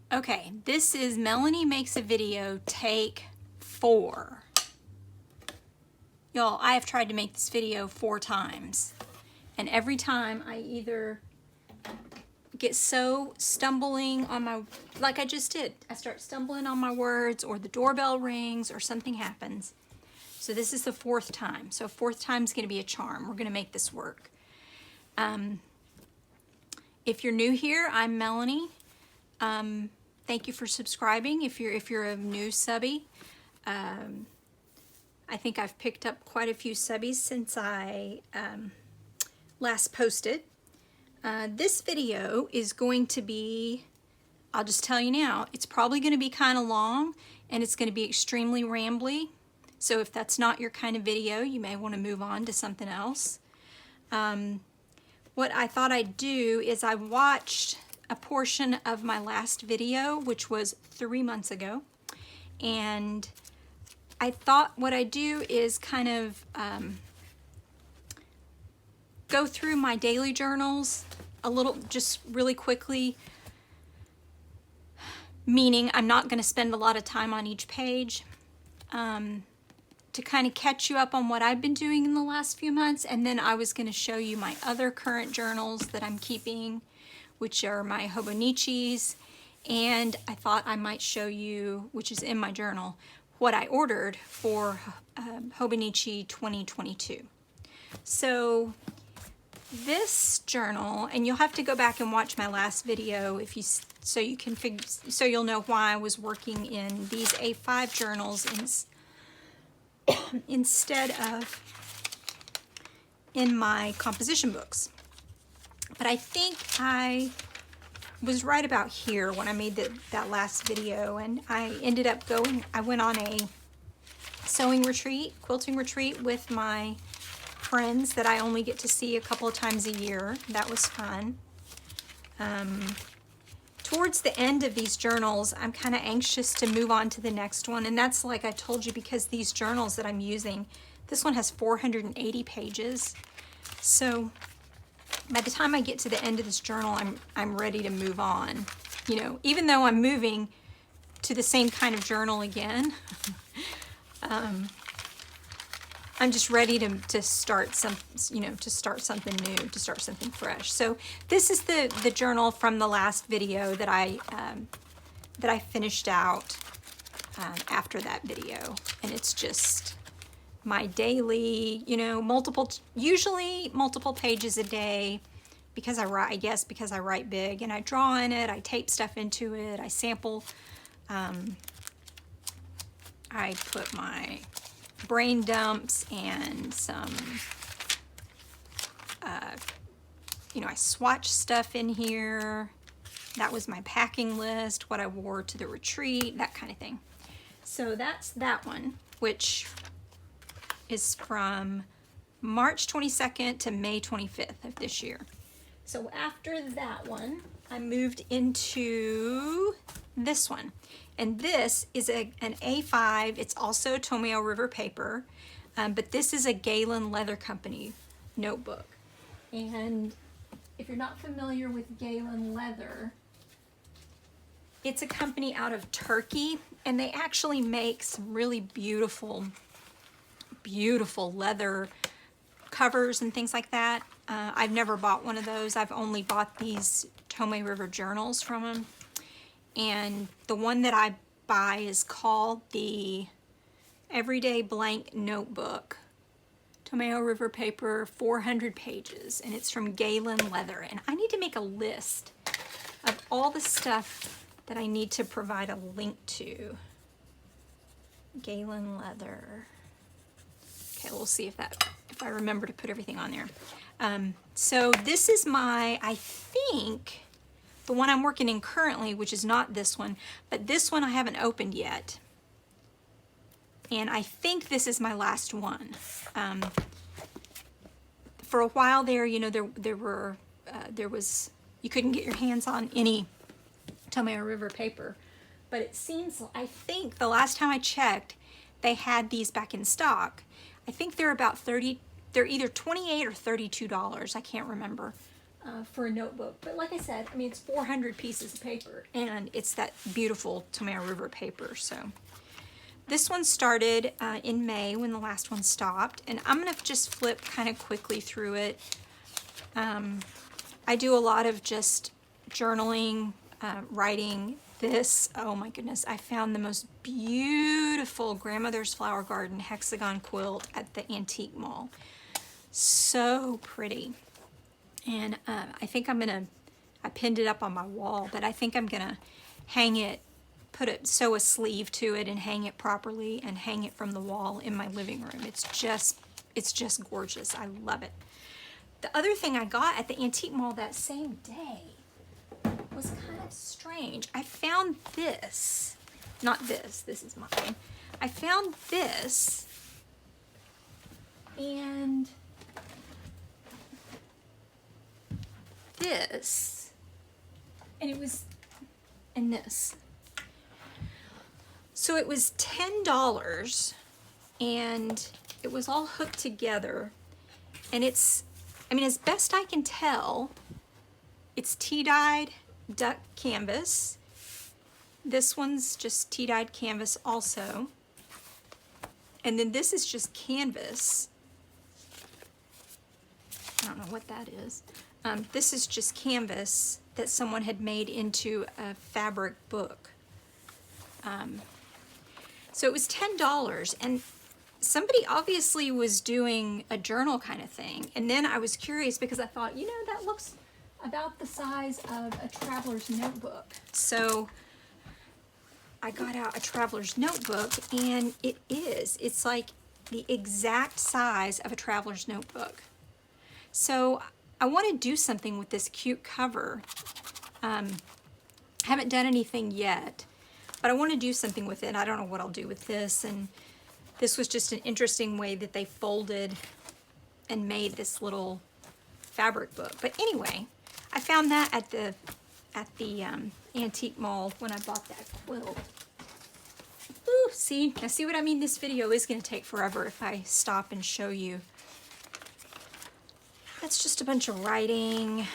Okay, this is Melanie Makes a Video Take 4. Y'all, I have tried to make this video 4 times. And every time I either get so stumbling on my, like I just did, I start stumbling on my words, or the doorbell rings, or something happens. So this is the 4th time. So 4th time's gonna be a charm. We're gonna make this work. If you're new here, I'm Melanie. Thank you for subscribing. If you're a new subby, I think I've picked up quite a few subbies since I last posted. This video is going to be, I'll just tell you now, it's probably going to be kind of long and it's going to be extremely rambly. So if that's not your kind of video, you may want to move on to something else. What I thought I'd do is I watched a portion of my last video, which was 3 months ago, and I thought what I'd do is kind of go through my daily journals a little, just really quickly, meaning I'm not going to spend a lot of time on each page, to kind of catch you up on what I've been doing in the last few months, and then I was going to show you my other current journals that I'm keeping, which are my Hobonichis, and I thought I might show you, which is in my journal, what I ordered for Hobonichi 2022. So this journal, and you'll have to go back and watch my last video if you so you'll know why I was working in these A5 journals instead of in my composition books. But I think I was right about here when I made that last video, and I ended up I went on a sewing retreat, quilting retreat with my friends that I only get to see a couple of times a year. That was fun. Towards the end of these journals, I'm kind of anxious to move on to the next one, and that's like I told you, because these journals that I'm using, this one has 480 pages. So by the time I get to the end of this journal, I'm ready to move on. You know, even though I'm moving to the same kind of journal again, I'm just ready to start something new, to start something fresh. So this is the journal from the last video that I finished out after that video, and it's just my daily, you know, usually multiple pages a day, because I write big, and I draw in it, I tape stuff into it, I sample, I put my brain dumps and some, you know, I swatch stuff in here. That was my packing list, what I wore to the retreat, that kind of thing. So that's that one, which is from March 22nd to May 25th of this year. So after that one, I moved into this one. And this is an A5. It's also Tomoe River paper, but this is a Galen Leather Company notebook. And if you're not familiar with Galen Leather, it's a company out of Turkey, and they actually make some really beautiful leather covers and things like that. I've never bought one of those. I've only bought these Tomoe River journals from them. And the one that I buy is called the Everyday Blank Notebook. Tomoe River paper, 400 pages, and it's from Galen Leather. And I need to make a list of all the stuff that I need to provide a link to. Galen Leather. Okay, we'll see if I remember to put everything on there. So this is I think, the one I'm working in currently, which is not this one, but this one I haven't opened yet. And I think this is my last one. For a while there, you know, there was, you couldn't get your hands on any Tomoe River paper. But it seems, I think the last time I checked, they had these back in stock. I think they're about they're either $28 or $32, I can't remember. for a notebook. But like I said, I mean, it's 400 pieces of paper, and it's that beautiful Tomato River paper. So this one started in May when the last one stopped, and I'm gonna just flip kind of quickly through it. I do a lot of just journaling, writing. This, oh my goodness, I found the most beautiful Grandmother's Flower Garden hexagon quilt at the antique mall. So pretty. And I think I'm gonna, I pinned it up on my wall, but I think I'm gonna hang it, sew a sleeve to it and hang it properly and hang it from the wall in my living room. It's just gorgeous. I love it. The other thing I got at the antique mall that same day was kind of strange. I found this, not this, this is mine. I found this, and this, and it was, and this. So it was $10, and it was all hooked together, and it's, I mean, as best I can tell, it's tea-dyed duck canvas. This one's just tea-dyed canvas also. And then this is just canvas. I don't know what that is. This is just canvas that someone had made into a fabric book. So it was $10, and somebody obviously was doing a journal kind of thing. And then I was curious because I thought, you know, that looks about the size of a traveler's notebook. So I got out a traveler's notebook, and it is. It's like the exact size of a traveler's notebook. So I want to do something with this cute cover. Haven't done anything yet, but I want to do something with it. I don't know what I'll do with this, and this was just an interesting way that they folded and made this little fabric book. But anyway, I found that at the antique mall when I bought that quilt. Ooh, see? Now see what I mean? This video is going to take forever if I stop and show you. That's just a bunch of writing.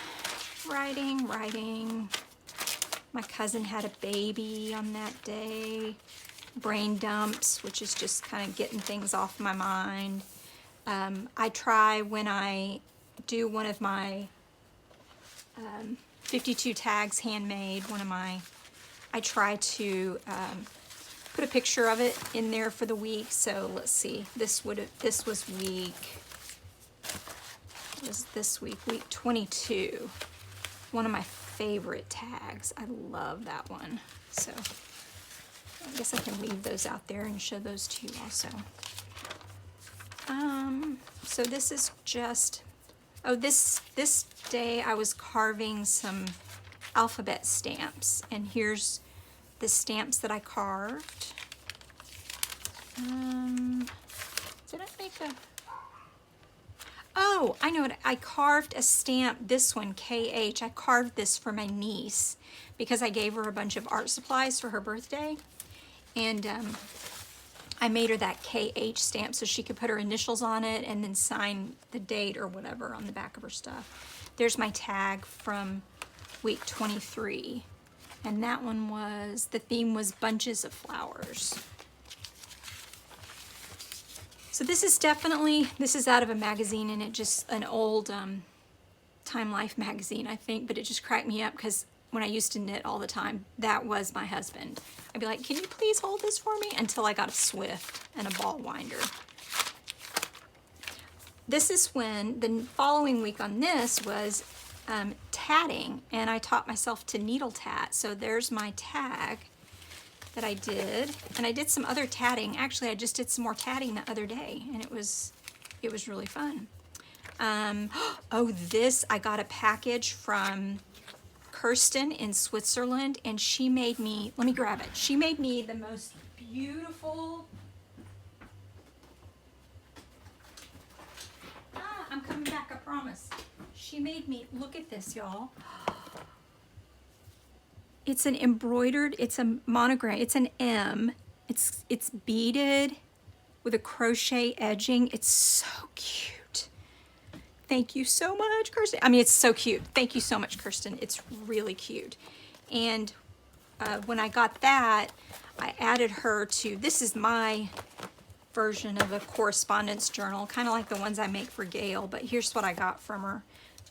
My cousin had a baby on that day. Brain dumps, which is just kind of getting things off my mind. I try when I do one of my 52 tags handmade, I try to put a picture of it in there for the week. So let's see, this was week 22. One of my favorite tags. I love that one. So I guess I can leave those out there and show those to you also. So this is just, oh, this day I was carving some alphabet stamps, and here's the stamps that I carved. Did I make a, oh, I know it. I carved a stamp, this one, KH. I carved this for my niece because I gave her a bunch of art supplies for her birthday. And I made her that KH stamp so she could put her initials on it and then sign the date or whatever on the back of her stuff. There's my tag from week 23. And that one was, the theme was bunches of flowers. So this is definitely, this is out of a magazine, and it just, an old Time Life magazine, I think, but it just cracked me up because when I used to knit all the time, that was my husband. I'd be like, can you please hold this for me? Until I got a Swift and a ball winder. This is when, the following week on this was tatting, and I taught myself to needle tat. So there's my tag that I did, and I did some other tatting. Actually, I just did some more tatting the other day, and it was really fun. Oh, this, I got a package from Kirsten in Switzerland, and she made me, let me grab it. She made me the most beautiful, I'm coming back, I promise. She made me, look at this, y'all. It's an embroidered, it's a monogram, it's an M. It's beaded with a crochet edging. It's so cute. Thank you so much, Kirsten. I mean, it's so cute. Thank you so much, Kirsten. It's really cute. And when I got that, I added her to, this is my version of a correspondence journal, kind of like the ones I make for Gail, but here's what I got from her.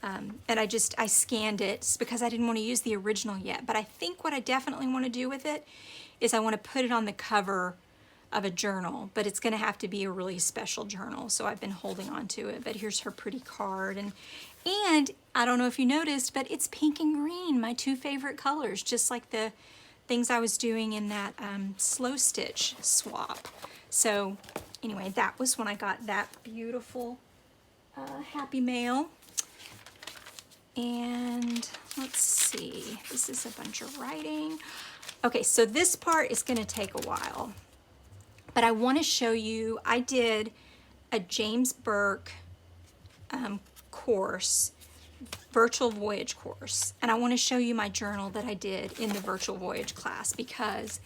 And I scanned it because I didn't want to use the original yet, but I think what I definitely want to do with it is I want to put it on the cover of a journal, but it's going to have to be a really special journal, so I've been holding on to it. But here's her pretty card, and I don't know if you noticed, but it's pink and green, my two favorite colors, just like the things I was doing in that slow stitch swap. So anyway, that was when I got that beautiful Happy Mail. And let's see, this is a bunch of writing. Okay, so this part is going to take a while, but I want to show you, I did a James Burke course, virtual voyage course, and I want to show you my journal that I did in the virtual voyage class because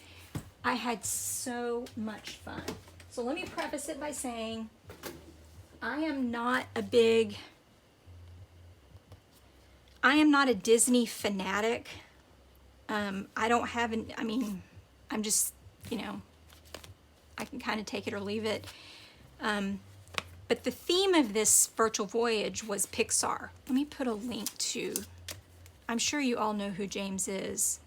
I had so much fun. So let me preface it by saying I am not a Disney fanatic. I don't have I'm just, I can kind of take it or leave it. But the theme of this virtual voyage was Pixar. Let me put a link to, I'm sure you all know who James is.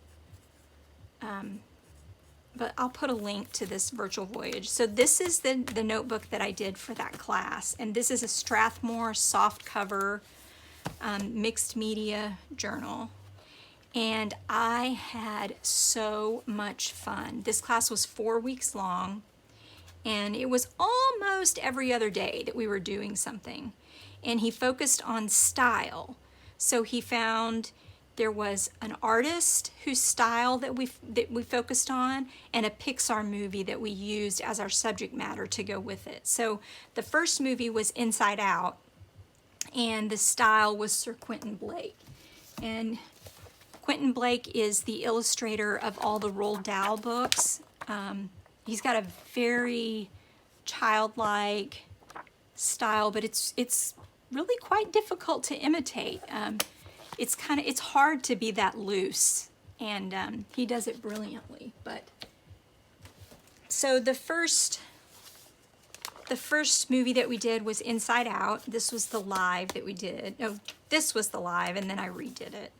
But I'll put a link to this virtual voyage. So this is the notebook that I did for that class. And this is a Strathmore soft cover mixed media journal. And I had so much fun. This class was 4 weeks long, and it was almost every other day that we were doing something. And he focused on style. So he found there was an artist whose style that we focused on, and a Pixar movie that we used as our subject matter to go with it. So the first movie was Inside Out, and the style was Sir Quentin Blake. And Quentin Blake is the illustrator of all the Roald Dahl books. He's got a very childlike style, but it's really quite difficult to imitate. It's hard to be that loose, and he does it brilliantly. But so the first movie that we did was Inside Out. This was the live that we did. No, this was the live, and then I redid it.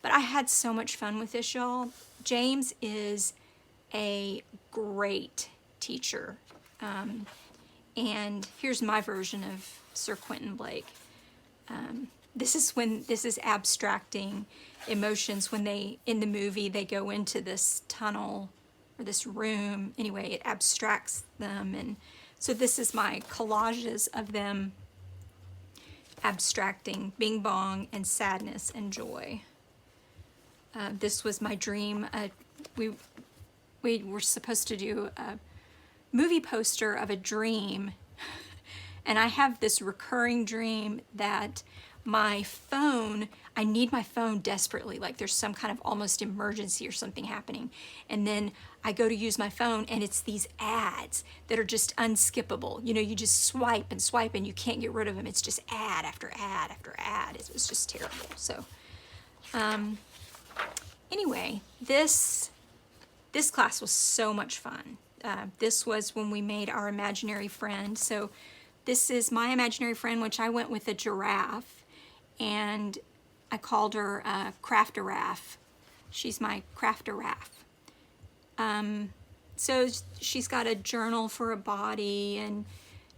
But I had so much fun with this, y'all. James is a great teacher. And here's my version of Sir Quentin Blake. This is abstracting emotions when in the movie, they go into this tunnel or this room. Anyway, it abstracts them. And so this is my collages of them abstracting bing bong and sadness and joy. This was my dream. We were supposed to do a movie poster of a dream, and I have this recurring dream that I need my phone desperately, like there's some kind of almost emergency or something happening, and then I go to use my phone and it's these ads that are just unskippable. You just swipe and swipe and you can't get rid of them. It's just ad after ad after ad. It was just terrible. So anyway, this class was so much fun. This was when we made our imaginary friend. So this is my imaginary friend, which I went with a giraffe, and I called her Craft-a-Raff. She's my Craft-a-Raff. So she's got a journal for a body, and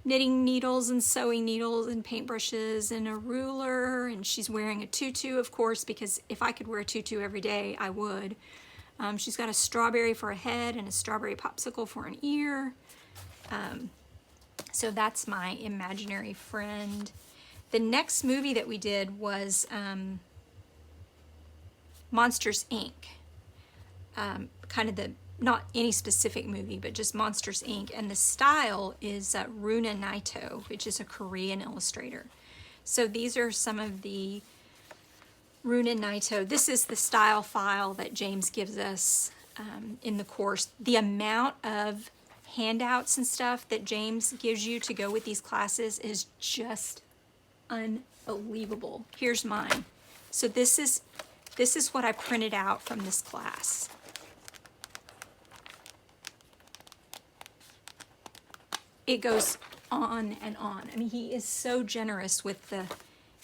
knitting needles and sewing needles and paintbrushes and a ruler, and she's wearing a tutu, of course, because if I could wear a tutu every day, I would. She's got a strawberry for a head and a strawberry popsicle for an ear. So that's my imaginary friend. The next movie that we did was Monsters, Inc. Kind of not any specific movie, but just Monsters, Inc. And the style is Runa Naito, which is a Korean illustrator. So these are some of the Runa Naito. This is the style file that James gives us in the course. The amount of handouts and stuff that James gives you to go with these classes is just unbelievable. Here's mine. So this is what I printed out from this class. It goes on and on. I mean, he is so generous with the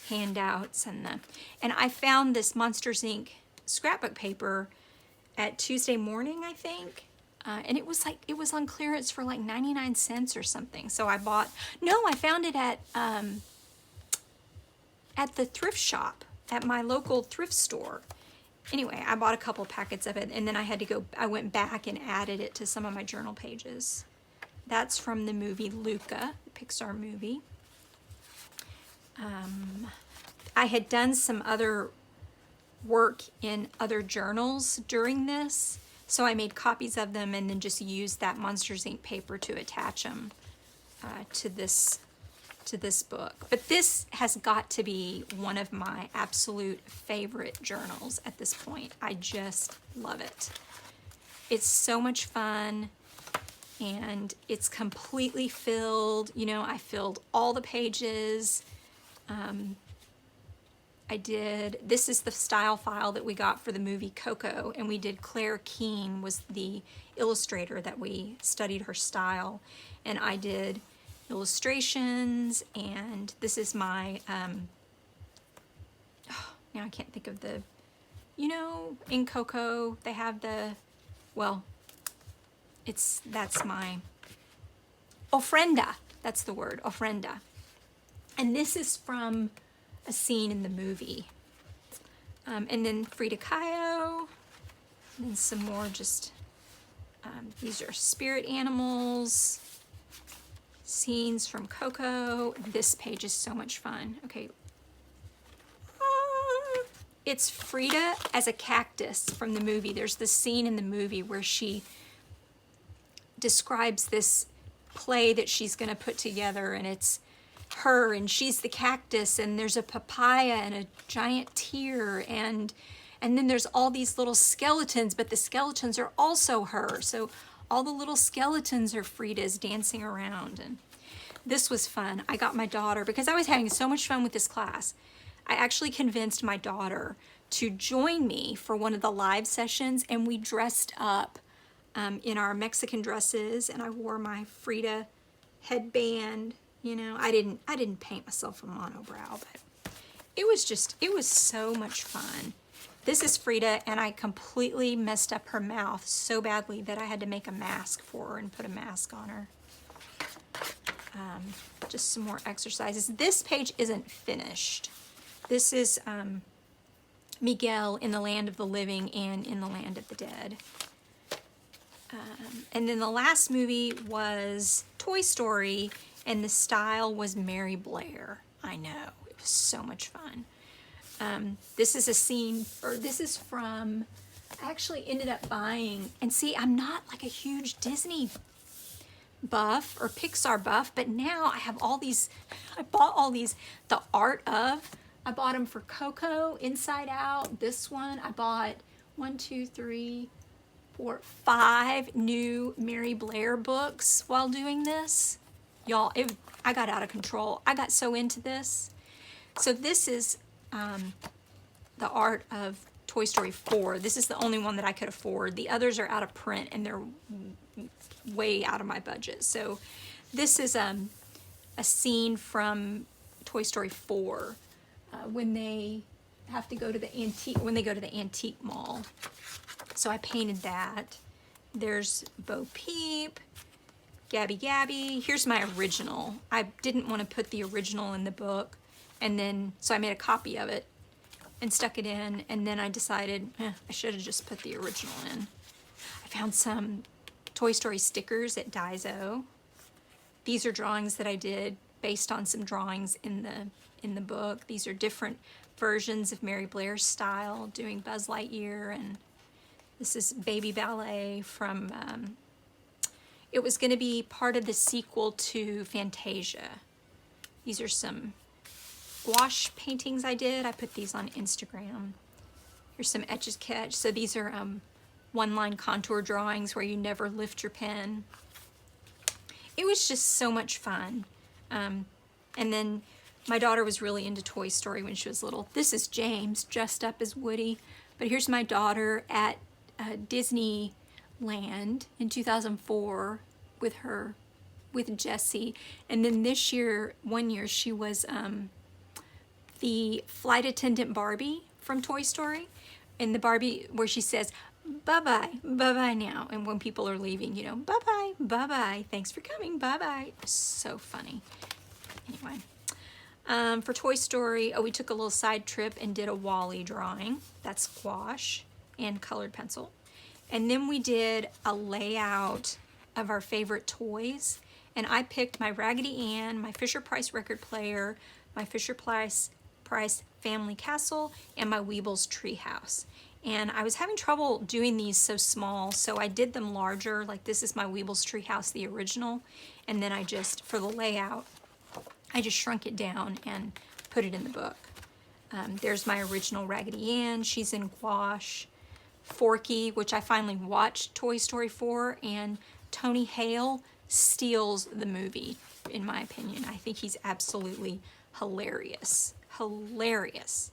handouts and I found this Monsters Inc. scrapbook paper at Tuesday morning, I think. And it was on clearance for like 99 cents or something. So I found it at the thrift shop at my local thrift store. Anyway, I bought a couple packets of it, and then I went back and added it to some of my journal pages. That's from the movie Luca, the Pixar movie. I had done some other work in other journals during this, so I made copies of them and then just used that Monsters Inc. paper to attach them to this book. But this has got to be one of my absolute favorite journals at this point. I just love it. It's so much fun, and it's completely filled. You know, I filled all the pages. This is the style file that we got for the movie Coco, and we did Claire Keane was the illustrator that we studied her style, and I did illustrations, and this is my, now I can't think of in Coco, they have that's my ofrenda, that's the word, ofrenda. And this is from a scene in the movie. And then Frida Kahlo, and then some more just, these are spirit animals, scenes from Coco. This page is so much fun. Okay. It's Frida as a cactus from the movie. There's this scene in the movie where she describes this play that she's going to put together, and it's her and she's the cactus, and there's a papaya and a giant tear, and then there's all these little skeletons, but the skeletons are also her. So all the little skeletons are Frida's dancing around, and this was fun. I got my daughter, because I was having so much fun with this class, I actually convinced my daughter to join me for one of the live sessions, and we dressed up in our Mexican dresses, and I wore my Frida headband. You know, I didn't paint myself a monobrow, but it was so much fun. This is Frida, and I completely messed up her mouth so badly that I had to make a mask for her and put a mask on her. Just some more exercises. This page isn't finished. This is Miguel in the land of the living and in the land of the dead. And then the last movie was Toy Story, and the style was Mary Blair. I know, it was so much fun. This is a scene, or this is from, I actually ended up buying, and see, I'm not like a huge Disney buff or Pixar buff, but now I have all these, I bought all these, the art of, I bought them for Coco, Inside Out, this one, I bought 5 new Mary Blair books while doing this. Y'all, I got out of control. I got so into this. So this is the art of Toy Story 4. This is the only one that I could afford. The others are out of print, and they're way out of my budget. So this is a scene from Toy Story 4 when they have to go to the antique mall. So I painted that. There's Bo Peep, Gabby Gabby. Here's my original. I didn't want to put the original in the book, and then so I made a copy of it and stuck it in, and then I decided I should have just put the original in. I found some Toy Story stickers at Daiso. These are drawings that I did based on some drawings in the book. These are different versions of Mary Blair's style, doing Buzz Lightyear, and this is Baby Ballet from, it was going to be part of the sequel to Fantasia. These are some gouache paintings I did. I put these on Instagram. Here's some Etch-a-Sketch. So these are one-line contour drawings where you never lift your pen. It was just so much fun. And then My daughter was really into Toy Story when she was little. This is James dressed up as Woody. But here's my daughter at Disneyland in 2004 with Jessie. And then this year, one year, she was the flight attendant Barbie from Toy Story. And the Barbie where she says, bye-bye, bye-bye now. And when people are leaving, you know, bye-bye, bye-bye, thanks for coming, bye-bye. So funny. Anyway. For Toy Story, we took a little side trip and did a Wall-E drawing. That's gouache and colored pencil. And then we did a layout of our favorite toys. And I picked my Raggedy Ann, my Fisher-Price record player, my Fisher-Price family castle, and my Weebles treehouse. And I was having trouble doing these so small, so I did them larger. Like this is my Weebles treehouse, the original. And then I just, for the layout, I just shrunk it down and put it in the book. There's my original Raggedy Ann. She's in gouache. Forky, which I finally watched Toy Story 4, and Tony Hale steals the movie, in my opinion. I think he's absolutely hilarious. Hilarious.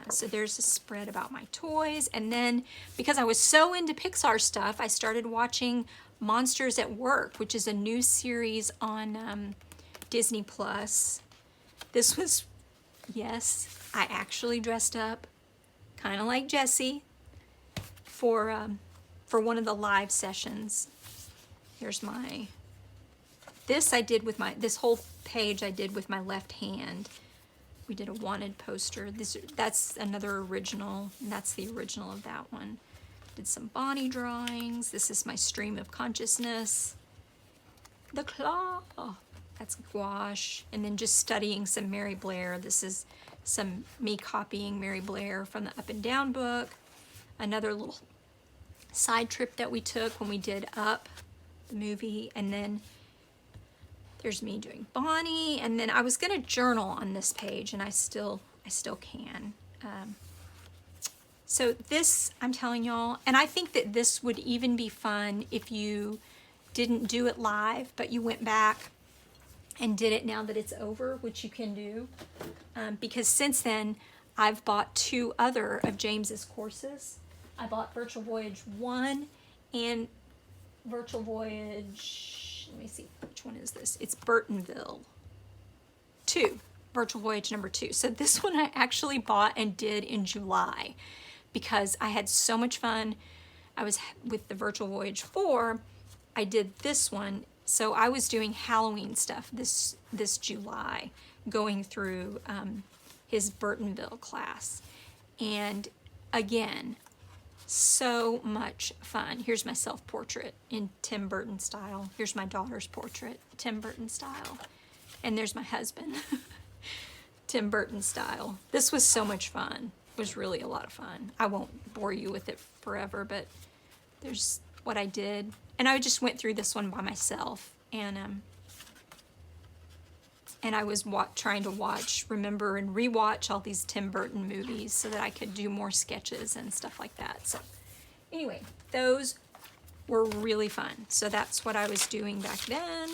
So there's a spread about my toys. And then, because I was so into Pixar stuff, I started watching Monsters at Work, which is a new series on Disney Plus. This was, yes, I actually dressed up kind of like Jessie for one of the live sessions. Here's my, this whole page I did with my left hand. We did a wanted poster. That's another original, and that's the original of that one. Did some Bonnie drawings. This is my stream of consciousness. The claw. Oh, that's gouache. And then just studying some Mary Blair. This is some me copying Mary Blair from the Up and Down book. Another little side trip that we took when we did Up, the movie. And then there's me doing Bonnie. And then I was gonna journal on this page, and I still can. So this, I'm telling y'all, and I think that this would even be fun if you didn't do it live, but you went back and did it now that it's over, which you can do. Because since then, I've bought 2 other of James's courses. I bought Virtual Voyage 1 and Virtual Voyage, let me see, which one is this? It's Burtonville 2, Virtual Voyage number 2. So this one I actually bought and did in July because I had so much fun. I was with the Virtual Voyage 4, I did this one. So I was doing Halloween stuff this July, going through his Burtonville class. And again, so much fun. Here's my self-portrait in Tim Burton style. Here's my daughter's portrait, Tim Burton style. And there's my husband, Tim Burton style. This was so much fun. It was really a lot of fun. I won't bore you with it forever, but there's what I did. And I just went through this one by myself. And I was trying to remember and rewatch all these Tim Burton movies so that I could do more sketches and stuff like that. So anyway, those were really fun. So that's what I was doing back then.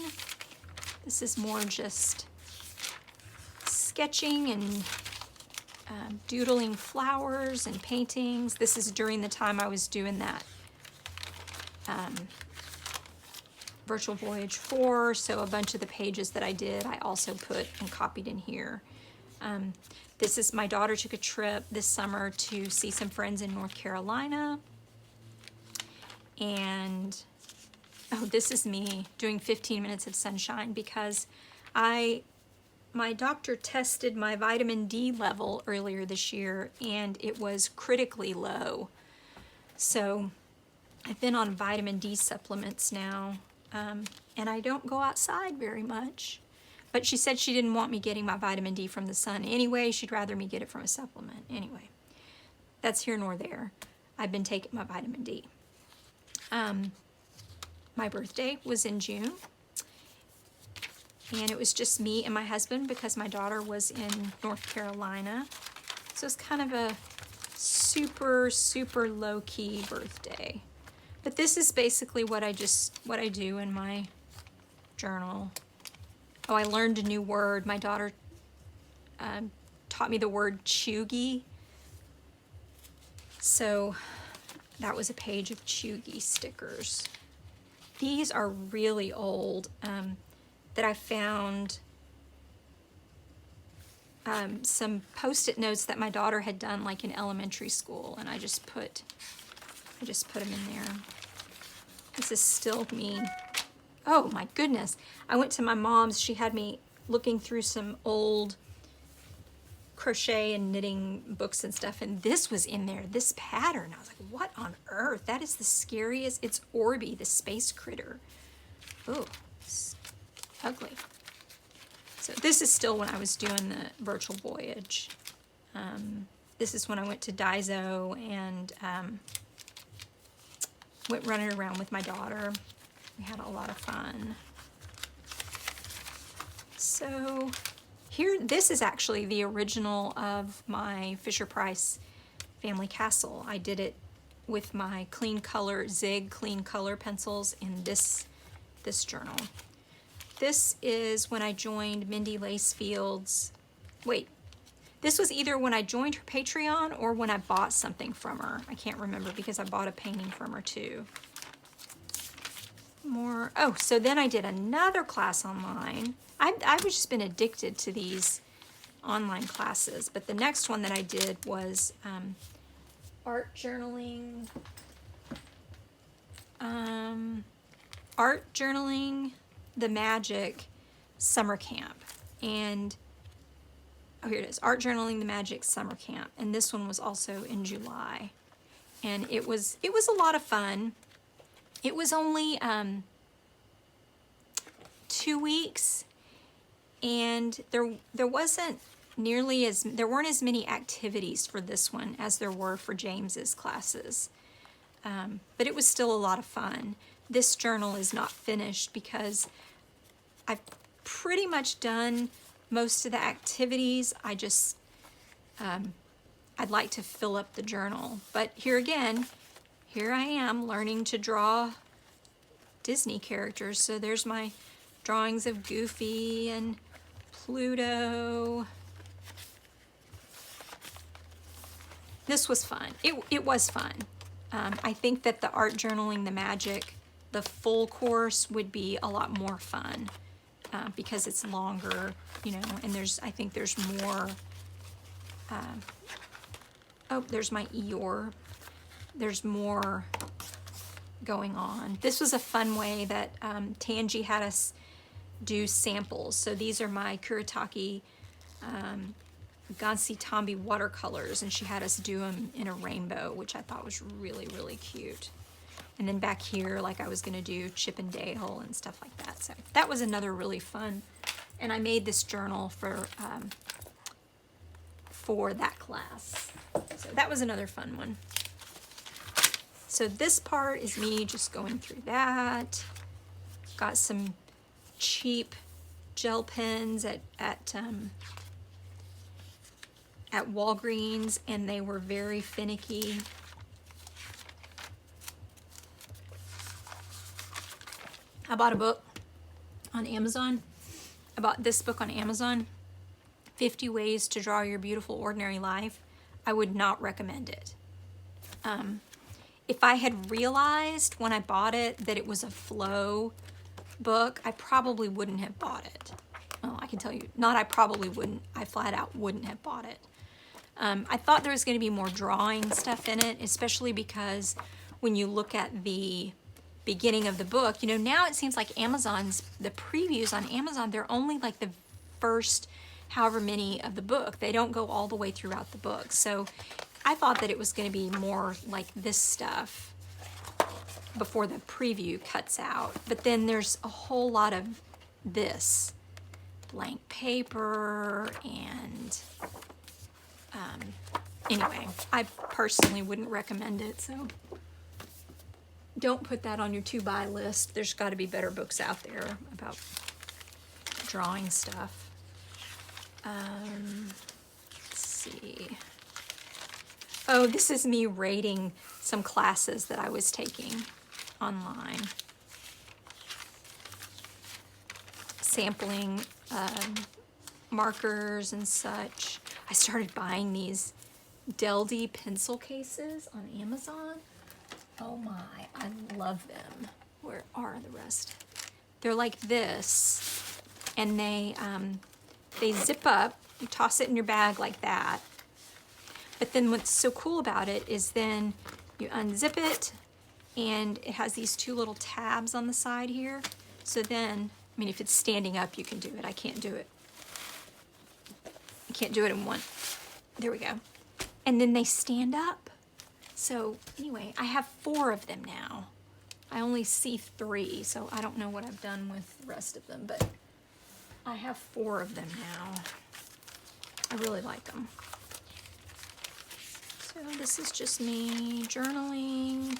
This is more just sketching and doodling flowers and paintings. This is during the time I was doing that Virtual Voyage 4, so a bunch of the pages that I did, I also put and copied in here. This is, my daughter took a trip this summer to see some friends in North Carolina. And, oh, this is me doing 15 minutes of sunshine because my doctor tested my vitamin D level earlier this year and it was critically low. So I've been on vitamin D supplements now. And I don't go outside very much. But she said she didn't want me getting my vitamin D from the sun anyway. She'd rather me get it from a supplement. Anyway, that's here nor there. I've been taking my vitamin D. My birthday was in June. And it was just me and my husband because my daughter was in North Carolina. So it's kind of a super, super low-key birthday. But this is basically what I do in my journal. Oh, I learned a new word. My daughter taught me the word chuggy. So that was a page of chuggy stickers. These are really old, that I found some Post-it notes that my daughter had done like in elementary school, and I just put them in there. This is still me. Oh my goodness. I went to my mom's. She had me looking through some old crochet and knitting books and stuff, and this was in there, this pattern. I was like, what on earth? That is the scariest. It's Orby, the space critter. Oh, it's ugly. So this is still when I was doing the virtual voyage. This is when I went to Daiso and went running around with my daughter. We had a lot of fun. So here, this is actually the original of my Fisher-Price Family Castle. I did it with my clean color, Zig clean color pencils in this journal. This is when I joined Mindy Lacefield's, wait, this was either when I joined her Patreon or when I bought something from her. I can't remember because I bought a painting from her too. More, oh, so then I did another class online. I've just been addicted to these online classes, but the next one that I did was art journaling, the Magic Summer Camp. And oh, here it is, Art Journaling the Magic Summer Camp. And this one was also in July. And it was a lot of fun. It was only 2 weeks, and there weren't as many activities for this one as there were for James's classes. But it was still a lot of fun. This journal is not finished because I've pretty much done most of the activities. I'd like to fill up the journal. But here again, here I am learning to draw Disney characters. So there's my drawings of Goofy and Pluto. This was fun. It was fun. I think that the Art Journaling the Magic, the full course, would be a lot more fun because it's longer, you know, and I think there's more. Oh, there's my Eeyore. There's more going on. This was a fun way that Tangi had us do samples. So these are my Kuretake Gansi Tambi watercolors, and she had us do them in a rainbow, which I thought was really, really cute. And then back here, like I was gonna do Chip and Dale and stuff like that. So that was another really fun. And I made this journal for that class. So that was another fun one. So this part is me just going through that. Got some cheap gel pens at Walgreens, and they were very finicky. I bought a book on Amazon. I bought this book on Amazon, 50 Ways to Draw Your Beautiful Ordinary Life. I would not recommend it. If I had realized when I bought it that it was a flow book, I probably wouldn't have bought it. Well, I can tell you, I probably wouldn't. I flat out wouldn't have bought it. I thought there was going to be more drawing stuff in it, especially because when you look at the beginning of the book, you know, now it seems like the previews on Amazon, they're only like the first however many of the book. They don't go all the way throughout the book. So I thought that it was going to be more like this stuff before the preview cuts out. But then there's a whole lot of this blank paper and anyway, I personally wouldn't recommend it. So don't put that on your to-buy list. There's got to be better books out there about drawing stuff. Let's see. Oh, this is me rating some classes that I was taking online. Sampling markers and such. I started buying these Deldy pencil cases on Amazon. Oh my, I love them. Where are the rest? They're like this, and they zip up. You toss it in your bag like that. But then what's so cool about it is then you unzip it, and it has these two little tabs on the side here. So then, I mean, if it's standing up, you can do it. I can't do it. You can't do it in one. There we go. And then they stand up. So anyway, I have 4 of them now. I only see 3, so I don't know what I've done with the rest of them, but I have 4 of them now. I really like them. So this is just me journaling.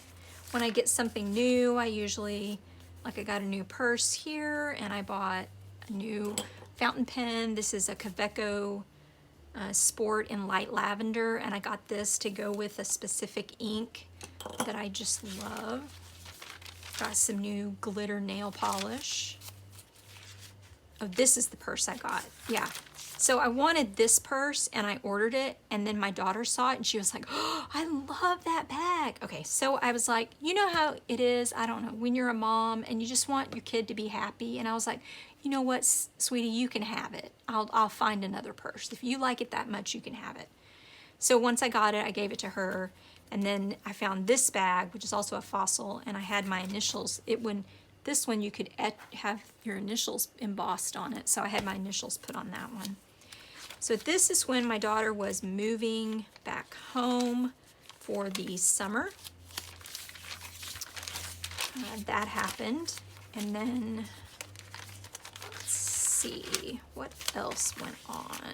When I get something new, I usually, like I got a new purse here, and I bought a new fountain pen. This is a Kaveco Sport in light lavender, and I got this to go with a specific ink that I just love. Got some new glitter nail polish. Oh, this is the purse I got. Yeah. So I wanted this purse, and I ordered it, and then my daughter saw it, and she was like, oh, I love that bag. Okay, so I was like, you know how it is, I don't know, when you're a mom and you just want your kid to be happy, and I was like, you know what, sweetie, you can have it. I'll find another purse. If you like it that much, you can have it. So once I got it, I gave it to her, and then I found this bag, which is also a Fossil, and I had my initials. This one you could have your initials embossed on it, so I had my initials put on that one. So this is when my daughter was moving back home for the summer. That happened, and then let's see what else went on.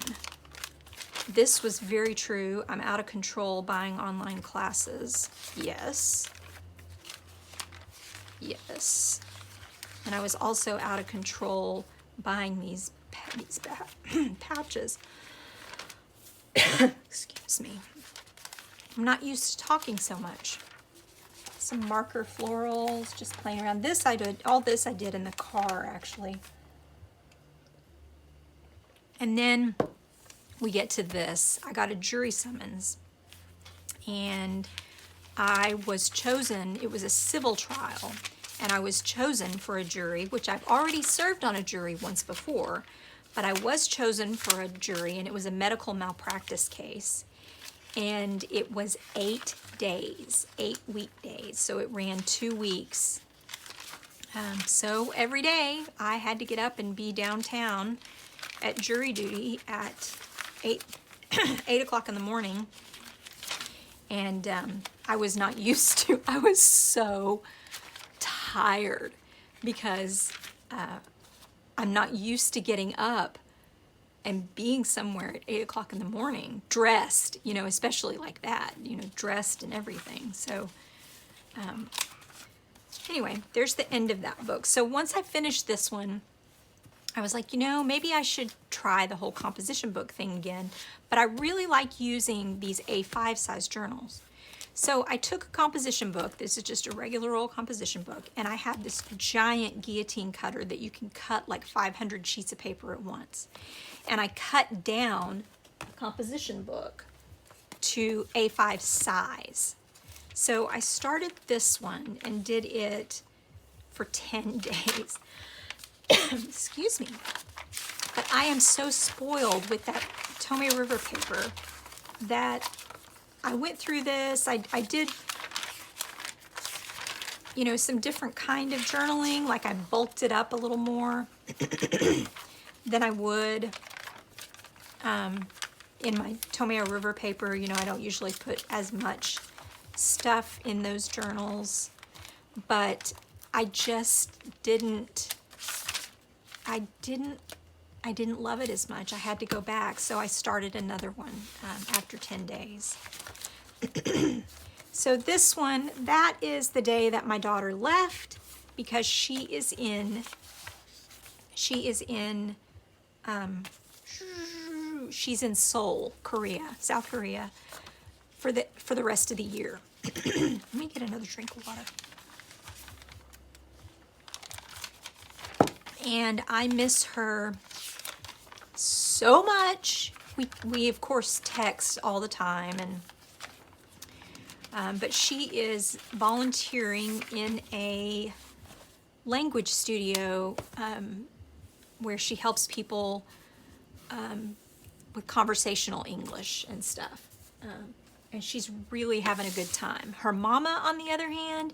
This was very true. I'm out of control buying online classes. Yes. Yes. And I was also out of control buying these pouches. Excuse me. I'm not used to talking so much. Some marker florals, just playing around. This I did, all this I did in the car actually. And then we get to this. I got a jury summons, and I was chosen. It was a civil trial, and I was chosen for a jury, which I've already served on a jury once before, but I was chosen for a jury, and it was a medical malpractice case, and it was 8 days, 8 weekdays, so it ran 2 weeks. So every day I had to get up and be downtown at jury duty at 8 o'clock in the morning, and I was not used to. I was so tired because I'm not used to getting up and being somewhere at 8 o'clock in the morning, dressed, you know, especially like that, you know, dressed and everything. So anyway, there's the end of that book. So once I finished this one, I was like, you know, maybe I should try the whole composition book thing again, but I really like using these A5 size journals. So I took a composition book, this is just a regular old composition book, and I have this giant guillotine cutter that you can cut like 500 sheets of paper at once. And I cut down the composition book to A5 size. So I started this one and did it for 10 days. Excuse me. But I am so spoiled with that Tomei River paper that I went through this. I did, you know, some different kind of journaling. Like I bulked it up a little more than I would in my Tomei River paper. You know, I don't usually put as much stuff in those journals, but I just didn't love it as much. I had to go back, so I started another one after 10 days. So this one, that is the day that my daughter left, because she's in Seoul, Korea, South Korea, for the rest of the year. Let me get another drink of water. And I miss her so so much. We of course text all the time, and but she is volunteering in a language studio where she helps people with conversational English and stuff. And she's really having a good time. Her mama, on the other hand,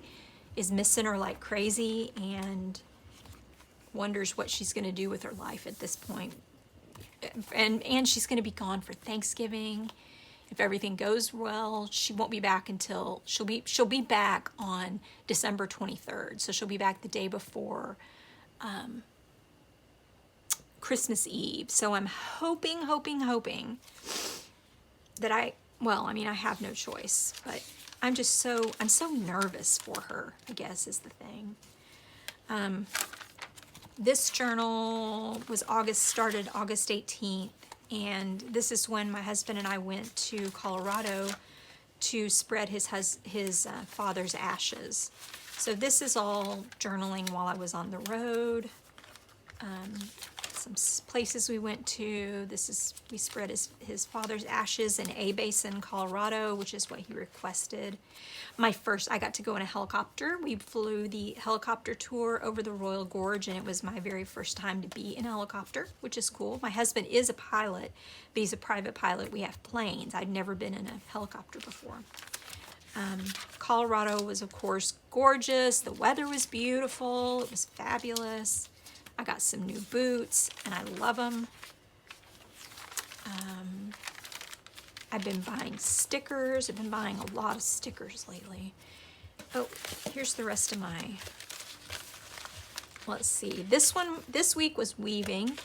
is missing her like crazy and wonders what she's going to do with her life at this point. And she's going to be gone for Thanksgiving. If everything goes well, she won't be back until she'll be back on December 23rd. So she'll be back the day before Christmas Eve. So I'm hoping that I have no choice, but I'm so nervous for her, I guess is the thing. This journal was started August 18th, and this is when my husband and I went to Colorado to spread his father's ashes. So this is all journaling while I was on the road. Some places we went to. We spread his father's ashes in A Basin, Colorado, which is what he requested. I got to go in a helicopter. We flew the helicopter tour over the Royal Gorge, and it was my very first time to be in a helicopter, which is cool. My husband is a pilot, but he's a private pilot. We have planes. I'd never been in a helicopter before. Colorado was, of course, gorgeous. The weather was beautiful. It was fabulous. I got some new boots, and I love them. I've been buying stickers. I've been buying a lot of stickers lately. Oh, here's the rest of my... Let's see. This week was weaving.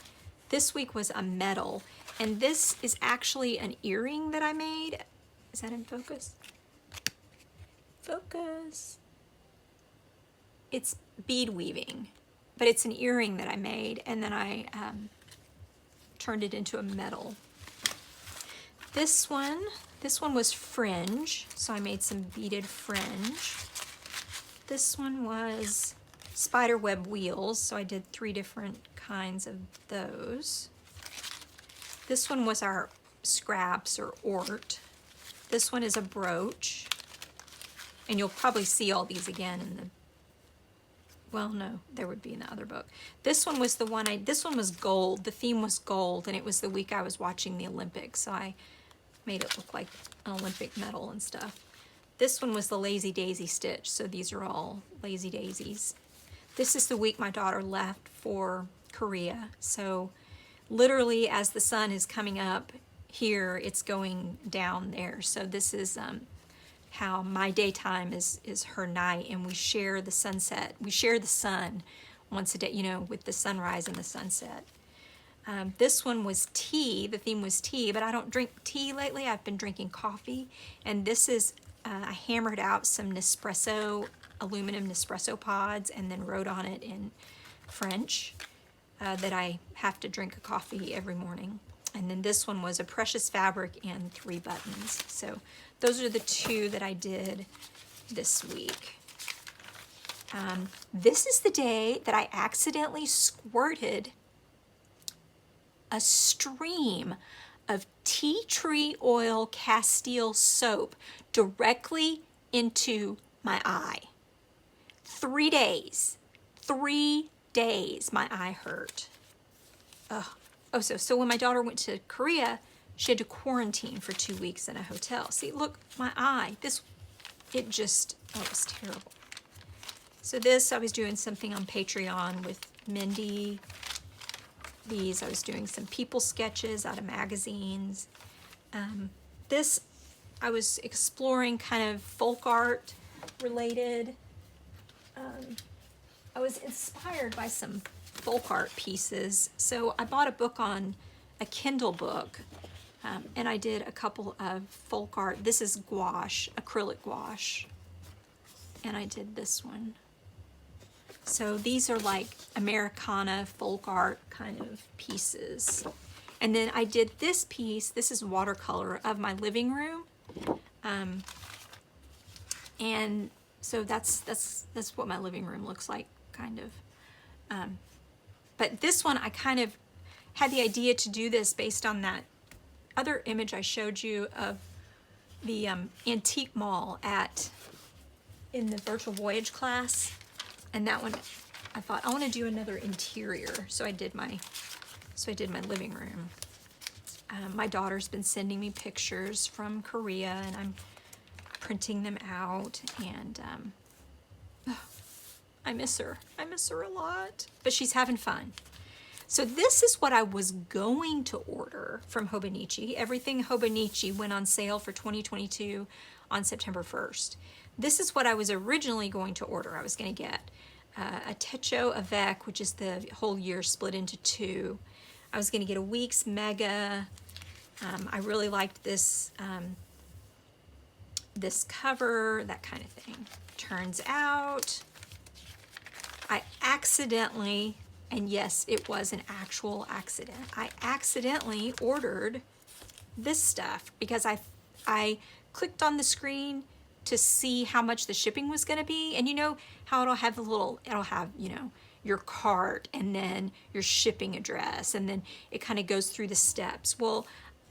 This week was a medal. And this is actually an earring that I made. Is that in focus? Focus. It's bead weaving. But it's an earring that I made, and then I turned it into a medal. This one was fringe, so I made some beaded fringe. This one was spiderweb wheels, so I did 3 different kinds of those. This one was our scraps or ort. This one is a brooch, and you'll probably see all these again in the... Well, no, there would be in the other book. This one was this one was gold. The theme was gold, and it was the week I was watching the Olympics, so I made it look like an Olympic medal and stuff. This one was the Lazy Daisy stitch, so these are all Lazy Daisies. This is the week my daughter left for Korea, so literally as the sun is coming up here, it's going down there. So this is... how my daytime is her night, and we share the sunset. We share the sun once a day, with the sunrise and the sunset. This one was tea. The theme was tea, but I don't drink tea lately. I've been drinking coffee, and this is, I hammered out some aluminum Nespresso pods, and then wrote on it in French that I have to drink a coffee every morning. And then this one was a precious fabric and 3 buttons. So those are the 2 that I did this week. This is the day that I accidentally squirted a stream of tea tree oil Castile soap directly into my eye. 3 days. 3 days my eye hurt. Ugh. Oh, so when my daughter went to Korea, she had to quarantine for 2 weeks in a hotel. See, look, my eye, it was terrible. So I was doing something on Patreon with Mindy. I was doing some people sketches out of magazines. I was exploring kind of folk art related. I was inspired by some folk art pieces. So I bought a Kindle book, and I did a couple of folk art. This is gouache, acrylic gouache, and I did this one. So these are like Americana folk art kind of pieces. And then I did this piece. This is watercolor of my living room. And so that's what my living room looks like, kind of. But this one I kind of had the idea to do this based on that other image I showed you of the antique mall in the virtual voyage class. And that one, I thought, I want to do another interior. So I did my living room. My daughter's been sending me pictures from Korea, and I'm printing them out, and I miss her. I miss her a lot, but she's having fun. So this is what I was going to order from Hobonichi. Everything Hobonichi went on sale for 2022 on September 1st. This is what I was originally going to order. I was going to get a Techo Avec, which is the whole year split into two. I was going to get a Weeks Mega. I really liked this this cover, that kind of thing. Turns out I accidentally, and yes, it was an actual accident, I accidentally ordered this stuff because I clicked on the screen to see how much the shipping was going to be, and you know how it'll have you know, your cart and then your shipping address, and then it kind of goes through the steps. Well,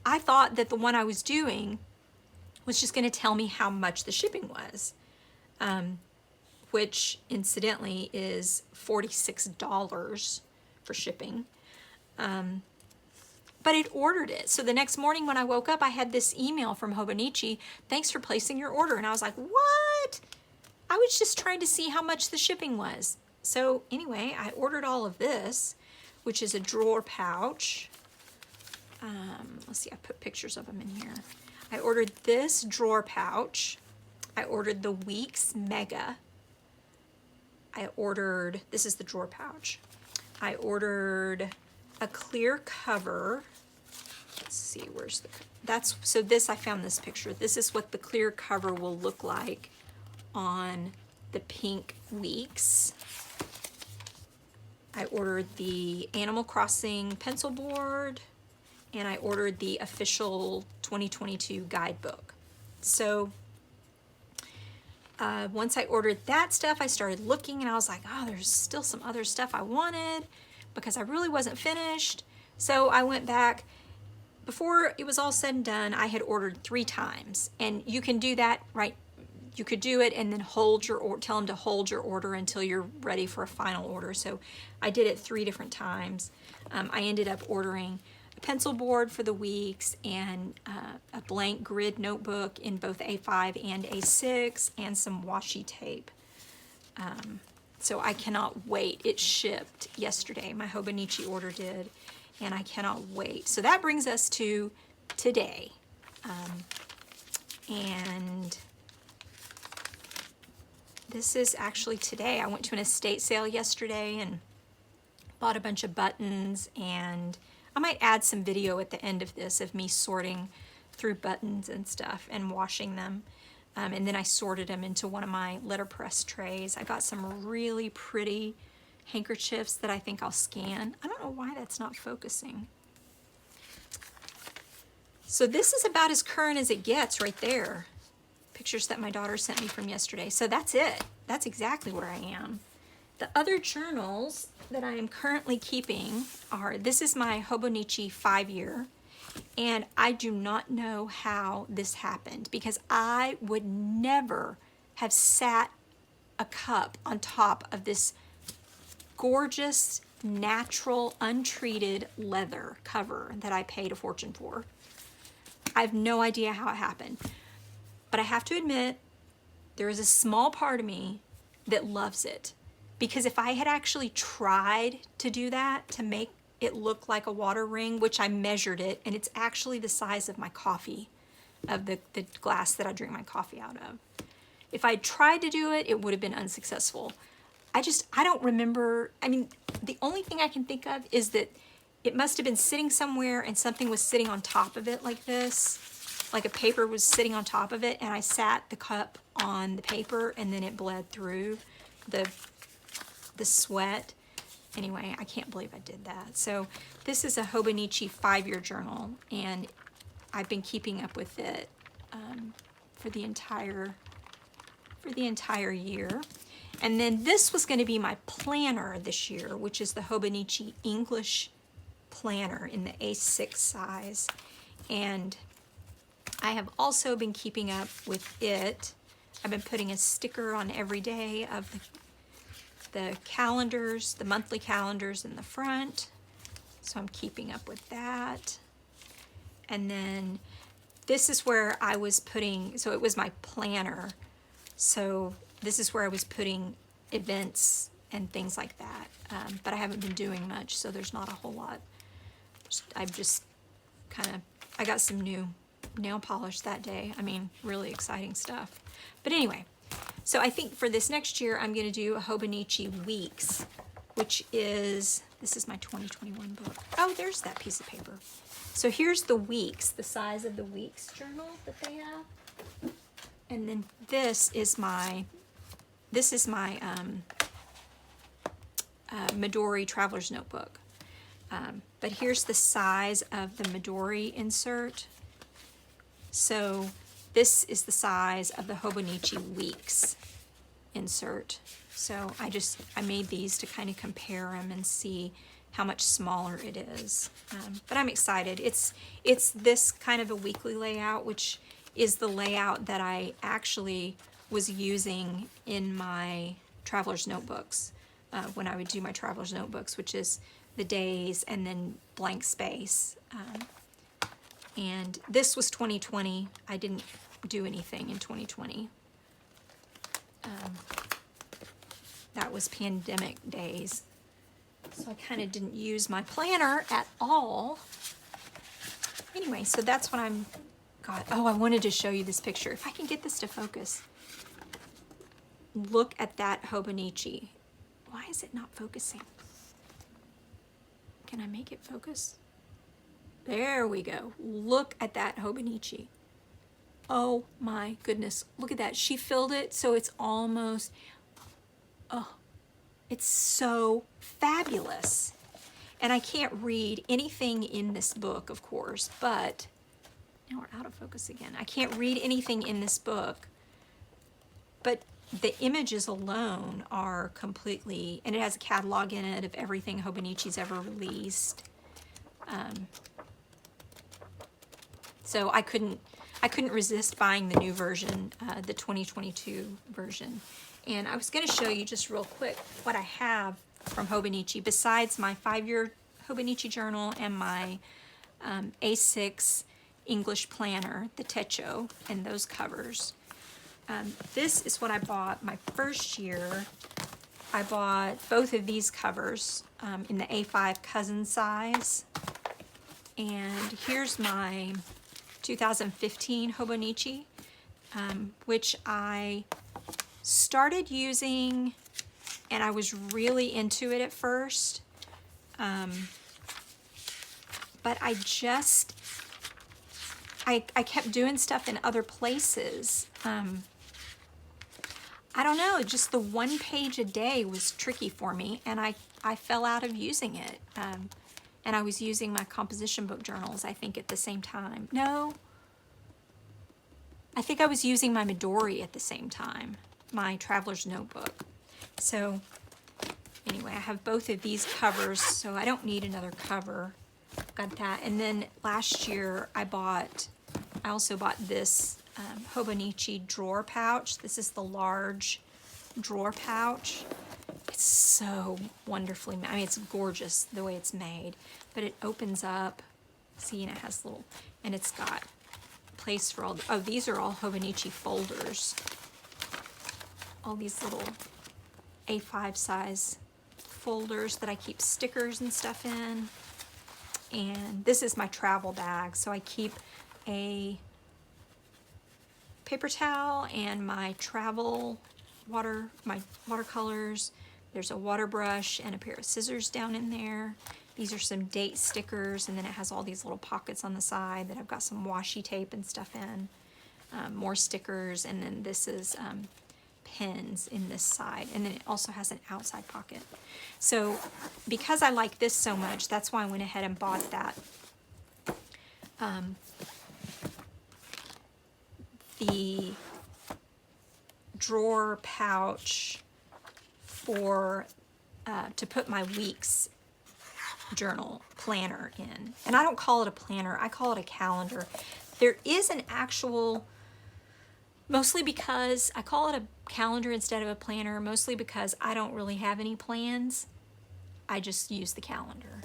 I thought that the one I was doing was just going to tell me how much the shipping was, which incidentally is $46 for shipping. But it ordered it. So the next morning when I woke up, I had this email from Hobonichi, thanks for placing your order. And I was like, what? I was just trying to see how much the shipping was. So anyway, I ordered all of this, which is a drawer pouch. Let's see, I put pictures of them in here. I ordered this drawer pouch. I ordered the Weeks Mega. This is the drawer pouch. I ordered a clear cover. Let's see, where's so this, I found this picture. This is what the clear cover will look like on the pink Weeks. I ordered the Animal Crossing pencil board, and I ordered the official 2022 guidebook. So once I ordered that stuff, I started looking, and I was like, oh, there's still some other stuff I wanted because I really wasn't finished. So I went back. Before it was all said and done, I had ordered 3 times, and you can do that, right? You could do it and then tell them to hold your order until you're ready for a final order. So I did it 3 different times. I ended up ordering a pencil board for the Weeks and a blank grid notebook in both A5 and A6 and some washi tape. So I cannot wait. It shipped yesterday. My Hobonichi order did, and I cannot wait. So that brings us to today. And this is actually today. I went to an estate sale yesterday and bought a bunch of buttons, and I might add some video at the end of this of me sorting through buttons and stuff and washing them. And then I sorted them into one of my letterpress trays. I got some really pretty handkerchiefs that I think I'll scan. I don't know why that's not focusing. So this is about as current as it gets right there. Pictures that my daughter sent me from yesterday. So that's it. That's exactly where I am. The other journals that I am currently keeping are, this is my Hobonichi 5-year, and I do not know how this happened because I would never have sat a cup on top of this gorgeous, natural, untreated leather cover that I paid a fortune for. I have no idea how it happened. But I have to admit, there is a small part of me that loves it. Because if I had actually tried to do that, to make it look like a water ring, which I measured it, and it's actually the size of my coffee, of the glass that I drink my coffee out of. If I tried to do it, it would have been unsuccessful. I don't remember. I mean, the only thing I can think of is that it must have been sitting somewhere and something was sitting on top of it like this. Like a paper was sitting on top of it, and I sat the cup on the paper, and then it bled through the sweat. Anyway, I can't believe I did that. So this is a Hobonichi 5-year journal, and I've been keeping up with it for the entire year. And then this was going to be my planner this year, which is the Hobonichi English planner in the A6 size, and I have also been keeping up with it. I've been putting a sticker on every day of the calendars, the monthly calendars in the front, so I'm keeping up with that. And then this is where I was putting, so it was my planner, so this is where I was putting events and things like that, but I haven't been doing much, so there's not a whole lot. I've just I got some new nail polish that day. I mean, really exciting stuff. But anyway, so I think for this next year, I'm going to do a Hobonichi Weeks, which is, this is my 2021 book. Oh, there's that piece of paper. So here's the weeks, the size of the weeks journal that they have. And then this is my Midori Traveler's Notebook. But here's the size of the Midori insert. So this is the size of the Hobonichi Weeks insert. So I made these to kind of compare them and see how much smaller it is. But I'm excited. It's this kind of a weekly layout, which is the layout that I actually was using in my traveler's notebooks when I would do my traveler's notebooks, which is the days and then blank space. And this was 2020. I didn't do anything in 2020. That was pandemic days. So I kind of didn't use my planner at all. Anyway, so that's what I'm got. Oh, I wanted to show you this picture. If I can get this to focus. Look at that Hobonichi. Why is it not focusing? Can I make it focus? There we go. Look at that Hobonichi. Oh my goodness. Look at that. She filled it so it's almost, oh, it's so fabulous. And I can't read anything in this book, of course, but now we're out of focus again. I can't read anything in this book, but the images alone are completely, and it has a catalog in it of everything Hobonichi's ever released. So I couldn't resist buying the new version, the 2022 version. And I was going to show you just real quick what I have from Hobonichi besides my 5-year Hobonichi journal and my A6 English planner, the Techo, and those covers. This is what I bought my first year. I bought both of these covers in the A5 cousin size. And here's my 2015 Hobonichi, which I started using, and I was really into it at first. But I kept doing stuff in other places. I don't know, just the one page a day was tricky for me, and I fell out of using it. And I was using my composition book journals, I think, at the same time. No, I think I was using my Midori at the same time, my traveler's notebook. So anyway, I have both of these covers, so I don't need another cover. Got that. And then last year I also bought this Hobonichi drawer pouch. This is the large drawer pouch. It's so wonderfully made. I mean, it's gorgeous the way it's made, but it opens up. See, and it has little, and it's got place for all, oh, these are all Hobonichi folders. All these little A5 size folders that I keep stickers and stuff in. And this is my travel bag, so I keep a paper towel and my travel my watercolors. There's a water brush and a pair of scissors down in there. These are some date stickers, and then it has all these little pockets on the side that I've got some washi tape and stuff in. More stickers, and then this is pins in this side, and then it also has an outside pocket. So because I like this so much, that's why I went ahead and bought that. The drawer pouch for to put my weeks journal planner in. And I don't call it a planner, I call it a calendar. There is an actual, mostly because I call it a calendar instead of a planner, mostly because I don't really have any plans. I just use the calendar.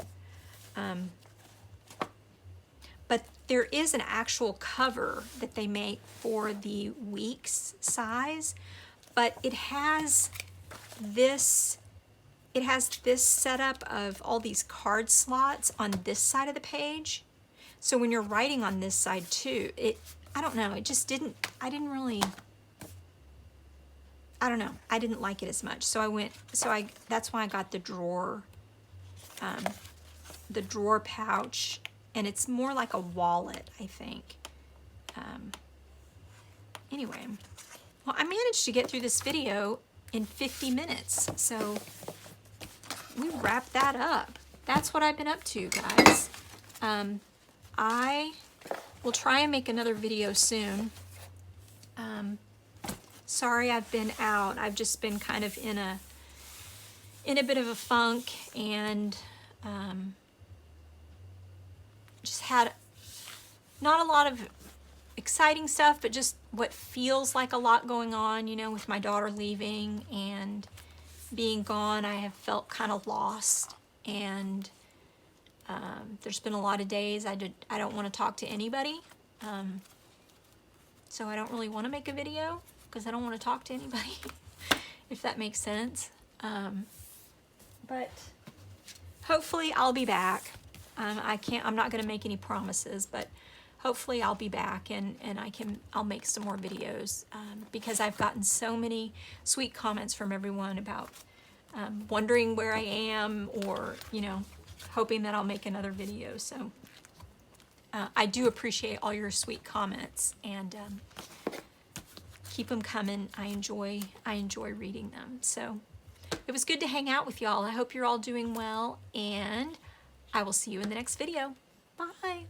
But there is an actual cover that they make for the week's size, but it has this setup of all these card slots on this side of the page. So when you're writing on this side too, I don't know, it just didn't, I don't know, I didn't like it as much. So that's why I got the drawer pouch, and it's more like a wallet, I think. Anyway, well, I managed to get through this video in 50 minutes, so we wrapped that up. That's what I've been up to, guys. I will try and make another video soon. Sorry I've been out. I've just been kind of in a bit of a funk, and just had not a lot of exciting stuff, but just what feels like a lot going on, you know, with my daughter leaving and being gone. I have felt kind of lost, and there's been a lot of days I don't want to talk to anybody, so I don't really want to make a video because I don't want to talk to anybody, if that makes sense. But hopefully I'll be back. I'm not going to make any promises, but hopefully I'll be back, and I'll make some more videos, because I've gotten so many sweet comments from everyone about wondering where I am, or, you know, hoping that I'll make another video. So I do appreciate all your sweet comments, and keep them coming. I enjoy reading them. So it was good to hang out with y'all. I hope you're all doing well, and I will see you in the next video. Bye.